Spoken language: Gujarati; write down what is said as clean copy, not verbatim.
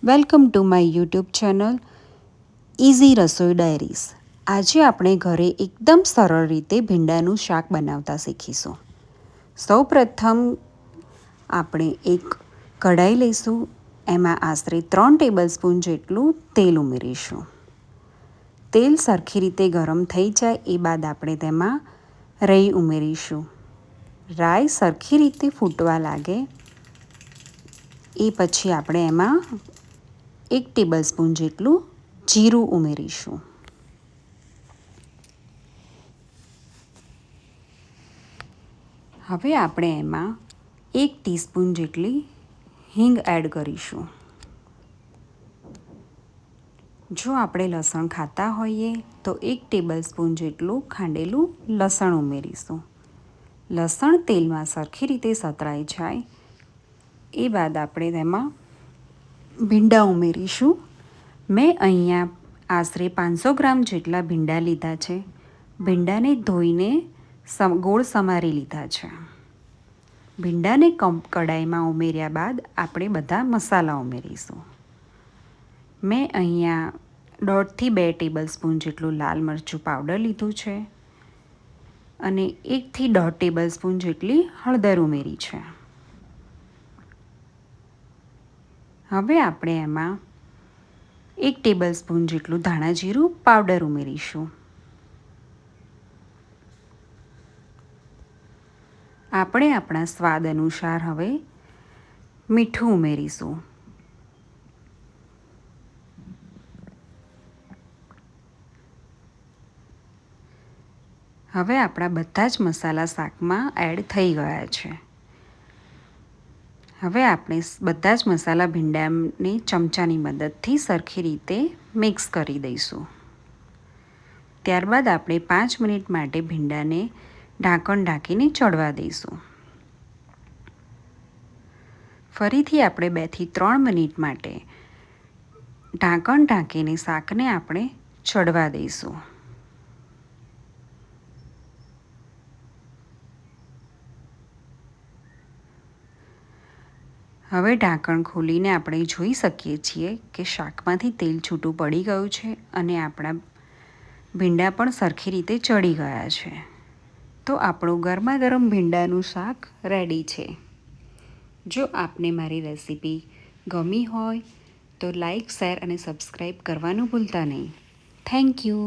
Welcome to my YouTube channel easy રસોઈ ડાયરીઝ. આજે આપણે ઘરે એકદમ સરળ રીતે ભીંડાનું શાક બનાવતા શીખીશું. સૌપ્રથમ આપણે એક કઢાઈ લઈશું. એમાં આશરે 3 ટેબલસ્પૂન જેટલું તેલ ઉમેરીશું. તેલ સરખી રીતે ગરમ થઈ જાય એ બાદ આપણે તેમાં રાઈ ઉમેરીશું. રાઈ સરખી રીતે ફૂટવા લાગે એ પછી આપણે એમાં 1 ટેબલસ્પૂન જેટલું જીરું ઉમેરીશું. હવે આપણે એમાં 1 ટીસ્પૂન જેટલી હિંગ એડ કરીશું. જો આપણે લસણ ખાતા હોઈએ તો 1 ટેબલસ્પૂન જેટલું ખાંડેલું લસણ ઉમેરીશું. લસણ તેલમાં સરખી રીતે સતરાઈ જાય એ બાદ આપણે તેમાં ભીંડા ઉમેરીશું. મેં અહીંયા આશરે 500 ગ્રામ જેટલા ભીંડા લીધા છે. ભીંડાને ધોઈને ગોળ સમારી લીધા છે. ભીંડાને કઢાઈમાં ઉમેર્યા બાદ આપણે બધા મસાલા ઉમેરીશું. મેં અહીંયા 1.5 થી 2 ટેબલસ્પૂન જેટલું લાલ મરચું પાવડર લીધું છે અને 1 થી 1.5 ટેબલસ્પૂન જેટલી હળદર ઉમેરી છે. હવે આપણે એમાં 1 ટેબલસ્પૂન જેટલું ધાણા જીરું પાવડર ઉમેરીશું. આપણે આપણા સ્વાદ અનુસાર હવે મીઠું ઉમેરીશું. હવે આપણા બધા જ મસાલા શાકમાં એડ થઈ ગયા છે. હવે આપણે બધા જ મસાલા ભીંડાને ચમચાની મદદથી સરખી રીતે મિક્સ કરી દઈશું. ત્યારબાદ આપણે 5 મિનિટ માટે ભીંડાને ઢાંકણ ઢાંકીને ચડવા દઈશું. ફરીથી આપણે 2 થી 3 મિનિટ માટે ઢાંકણ ઢાંકીને શાકને આપણે ચડવા દઈશું. હવે ઢાંકણ ખોલીને આપણે જોઈ શકીએ છીએ કે શાકમાંથી તેલ છૂટું પડી ગયું છે અને આપણા ભીંડા પણ સરખી રીતે ચડી ગયા છે. તો આપણું ગરમા ગરમ ભીંડાનું શાક રેડી છે. જો આપને મારી રેસીપી ગમી હોય તો લાઈક, શેર અને સબસ્ક્રાઈબ કરવાનું ભૂલતા નહીં. Thank you.